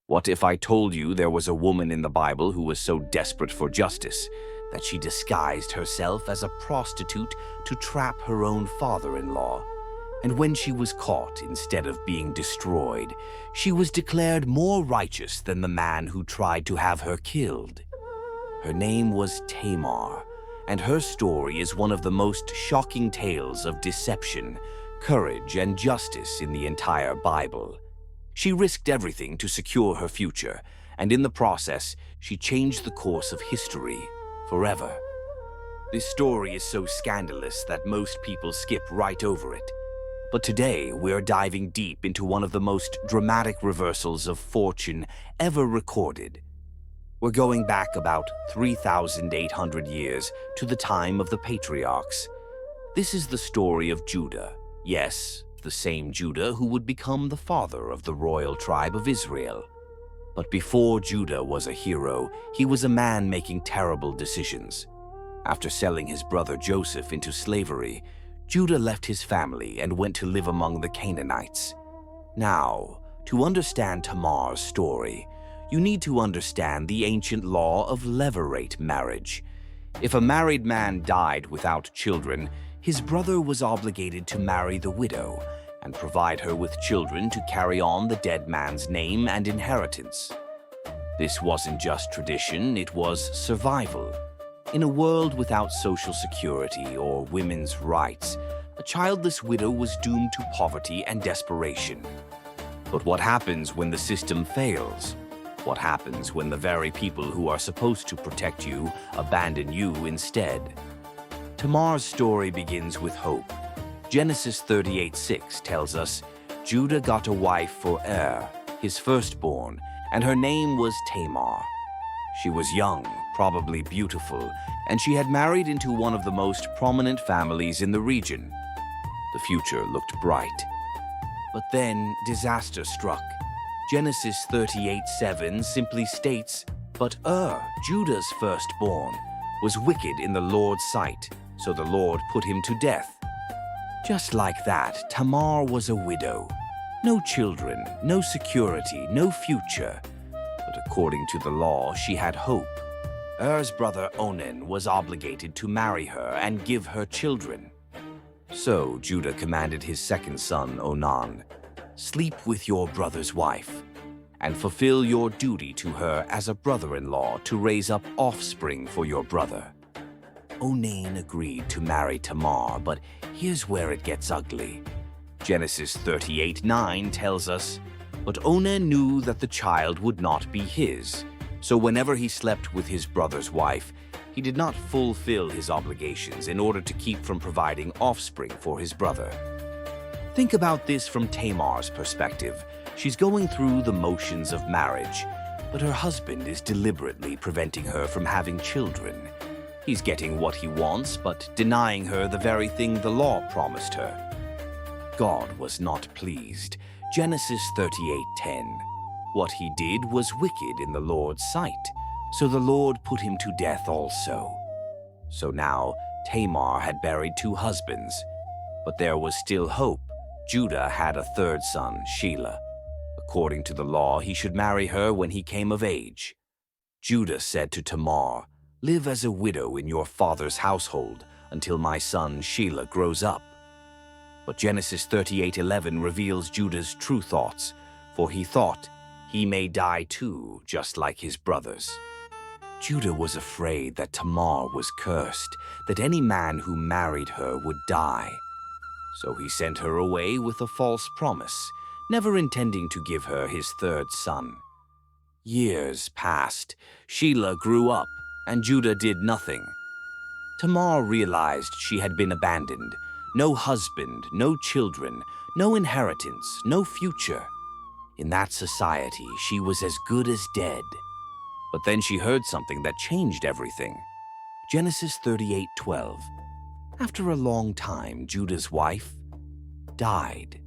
What if I told you there was a woman in the Bible who was so desperate for justice that she disguised herself as a prostitute to trap her own father-in-law? And when she was caught, instead of being destroyed, she was declared more righteous than the man who tried to have her killed. Her name was Tamar, and her story is one of the most shocking tales of deception, courage, and justice in the entire Bible. She risked everything to secure her future, and in the process, she changed the course of history forever. This story is so scandalous that most people skip right over it. But today, we're diving deep into one of the most dramatic reversals of fortune ever recorded. We're going back about 3,800 years to the time of the patriarchs. This is the story of Judah. Yes, the same Judah who would become the father of the royal tribe of Israel. But before Judah was a hero, he was a man making terrible decisions. After selling his brother Joseph into slavery, Judah left his family and went to live among the Canaanites. Now, to understand Tamar's story, you need to understand the ancient law of levirate marriage. If a married man died without children, his brother was obligated to marry the widow and provide her with children to carry on the dead man's name and inheritance. This wasn't just tradition, it was survival. In a world without social security or women's rights, a childless widow was doomed to poverty and desperation. But what happens when the system fails? What happens when the very people who are supposed to protect you abandon you instead? Tamar's story begins with hope. Genesis 38:6 tells us, Judah got a wife for his firstborn, and her name was Tamar. She was young, probably beautiful, and she had married into one of the most prominent families in the region. The future looked bright. But then disaster struck. Genesis 38:7 simply states, But Judah's firstborn, was wicked in the Lord's sight, so the Lord put him to death. Just like that, Tamar was a widow. No children, no security, no future. But according to the law, she had hope. Er's brother Onan was obligated to marry her and give her children. So Judah commanded his second son, Onan, Sleep with your brother's wife, and fulfill your duty to her as a brother-in-law to raise up offspring for your brother. Onan agreed to marry Tamar, but here's where it gets ugly. Genesis 38:9 tells us, But Onan knew that the child would not be his, so whenever he slept with his brother's wife, he did not fulfill his obligations in order to keep from providing offspring for his brother. Think about this from Tamar's perspective. She's going through the motions of marriage, but her husband is deliberately preventing her from having children. He's getting what he wants, but denying her the very thing the law promised her. God was not pleased. Genesis 38:10. What he did was wicked in the Lord's sight, so the Lord put him to death also. So now Tamar had buried two husbands, but there was still hope. Judah had a third son, Shelah. According to the law, he should marry her when he came of age. Judah said to Tamar, Live as a widow in your father's household until my son Shelah grows up. But Genesis 38:11 reveals Judah's true thoughts, for he thought, he may die too, just like his brothers. Judah was afraid that Tamar was cursed, that any man who married her would die. So he sent her away with a false promise, never intending to give her his third son. Years passed. Shelah grew up, and Judah did nothing. Tamar realized she had been abandoned. No husband, no children, no inheritance, no future. In that society, she was as good as dead. But then she heard something that changed everything. Genesis 38:12. After a long time, Judah's wife died.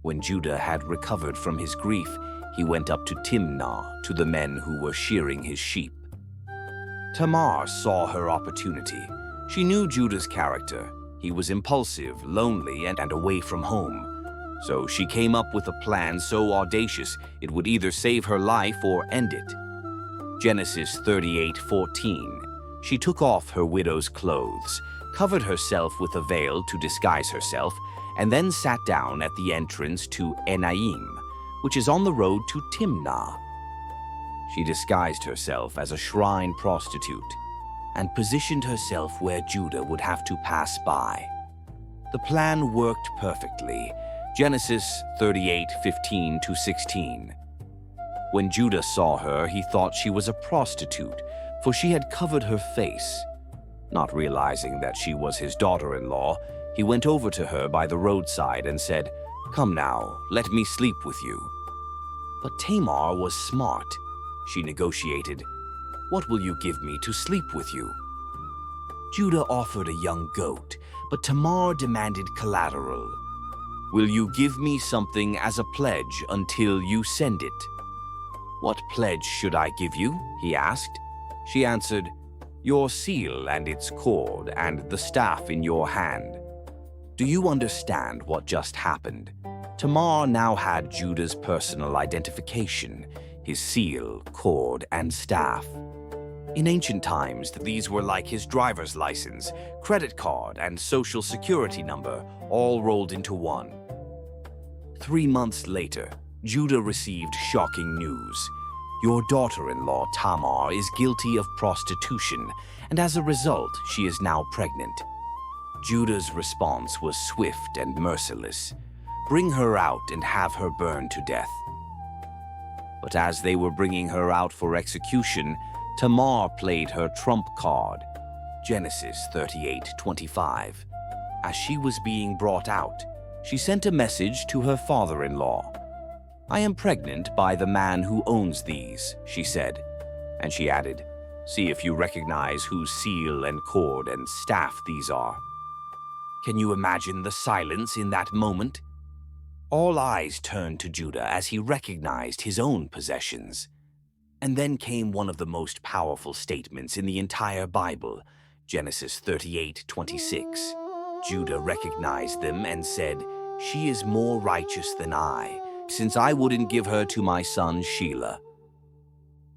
When Judah had recovered from his grief, he went up to Timnah, to the men who were shearing his sheep. Tamar saw her opportunity. She knew Judah's character. He was impulsive, lonely, and away from home. So she came up with a plan so audacious it would either save her life or end it. Genesis 38:14. She took off her widow's clothes, covered herself with a veil to disguise herself, and then sat down at the entrance to Enaim, which is on the road to Timnah. She disguised herself as a shrine prostitute and positioned herself where Judah would have to pass by. The plan worked perfectly. Genesis 38:15-16. When Judah saw her, he thought she was a prostitute, for she had covered her face. Not realizing that she was his daughter-in-law, he went over to her by the roadside and said, "Come now, let me sleep with you." But Tamar was smart. She negotiated, "What will you give me to sleep with you?" Judah offered a young goat, but Tamar demanded collateral. "Will you give me something as a pledge until you send it?" "What pledge should I give you?" he asked. She answered, "Your seal and its cord and the staff in your hand." Do you understand what just happened? Tamar now had Judah's personal identification, his seal, cord, and staff. In ancient times, these were like his driver's license, credit card, and social security number, all rolled into one. 3 months later, Judah received shocking news. Your daughter-in-law, Tamar, is guilty of prostitution, and as a result, she is now pregnant. Judah's response was swift and merciless. Bring her out and have her burned to death. But as they were bringing her out for execution, Tamar played her trump card. Genesis 38:25. As she was being brought out, she sent a message to her father-in-law. "I am pregnant by the man who owns these," she said. And she added, "See if you recognize whose seal and cord and staff these are." Can you imagine the silence in that moment? All eyes turned to Judah as he recognized his own possessions. And then came one of the most powerful statements in the entire Bible, Genesis 38:26. Judah recognized them and said, "She is more righteous than I, since I wouldn't give her to my son Shelah."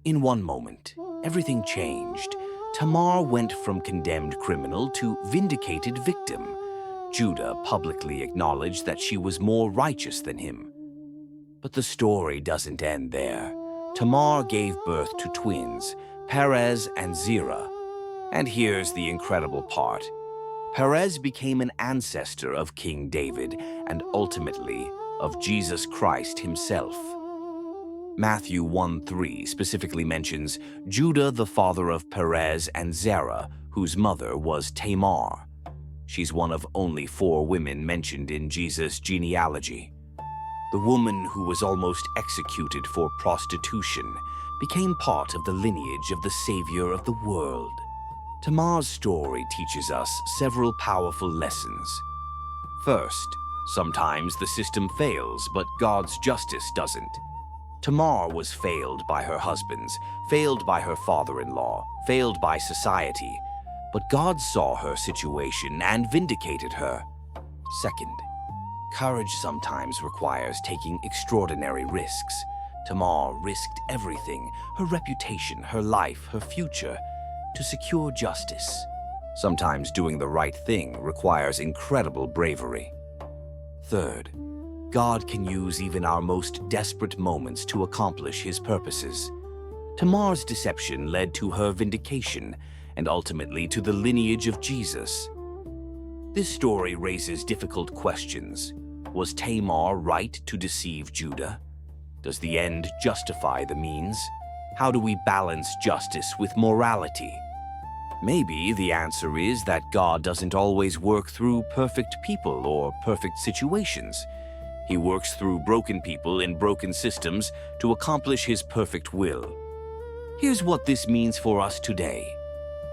In one moment, everything changed. Tamar went from condemned criminal to vindicated victim. Judah publicly acknowledged that she was more righteous than him. But the story doesn't end there. Tamar gave birth to twins, Perez and Zerah. And here's the incredible part. Perez became an ancestor of King David and ultimately of Jesus Christ himself. Matthew 1:3 specifically mentions Judah, the father of Perez and Zerah, whose mother was Tamar. She's one of only 4 women mentioned in Jesus' genealogy. The woman who was almost executed for prostitution became part of the lineage of the Savior of the world. Tamar's story teaches us several powerful lessons. First, sometimes the system fails, but God's justice doesn't. Tamar was failed by her husbands, failed by her father-in-law, failed by society, but God saw her situation and vindicated her. Second, courage sometimes requires taking extraordinary risks. Tamar risked everything, her reputation, her life, her future, to secure justice. Sometimes doing the right thing requires incredible bravery. Third, God can use even our most desperate moments to accomplish his purposes. Tamar's deception led to her vindication and ultimately to the lineage of Jesus. This story raises difficult questions. Was Tamar right to deceive Judah? Does the end justify the means? How do we balance justice with morality? Maybe the answer is that God doesn't always work through perfect people or perfect situations. He works through broken people in broken systems to accomplish his perfect will. Here's what this means for us today.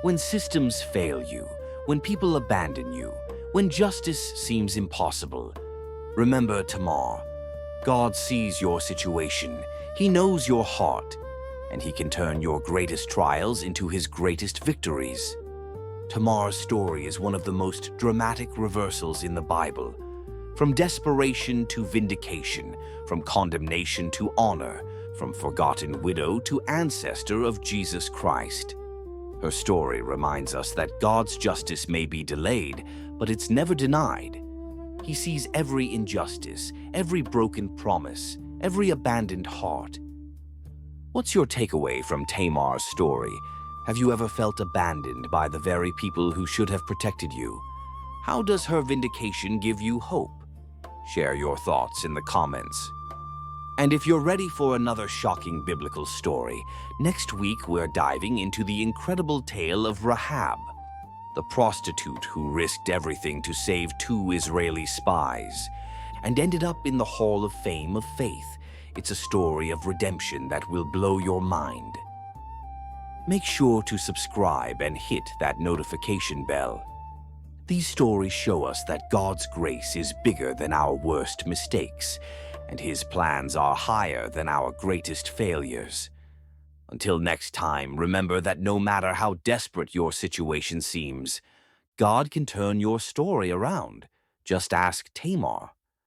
When systems fail you, when people abandon you, when justice seems impossible, remember Tamar. God sees your situation, he knows your heart, and he can turn your greatest trials into his greatest victories. Tamar's story is one of the most dramatic reversals in the Bible. From desperation to vindication, from condemnation to honor, from forgotten widow to ancestor of Jesus Christ. Her story reminds us that God's justice may be delayed, but it's never denied. He sees every injustice, every broken promise, every abandoned heart. What's your takeaway from Tamar's story? Have you ever felt abandoned by the very people who should have protected you? How does her vindication give you hope? Share your thoughts in the comments. And if you're ready for another shocking biblical story, next week we're diving into the incredible tale of Rahab, the prostitute who risked everything to save 2 Israeli spies and ended up in the Hall of Fame of Faith. It's a story of redemption that will blow your mind. Make sure to subscribe and hit that notification bell. These stories show us that God's grace is bigger than our worst mistakes, and His plans are higher than our greatest failures. Until next time, remember that no matter how desperate your situation seems, God can turn your story around. Just ask Tamar.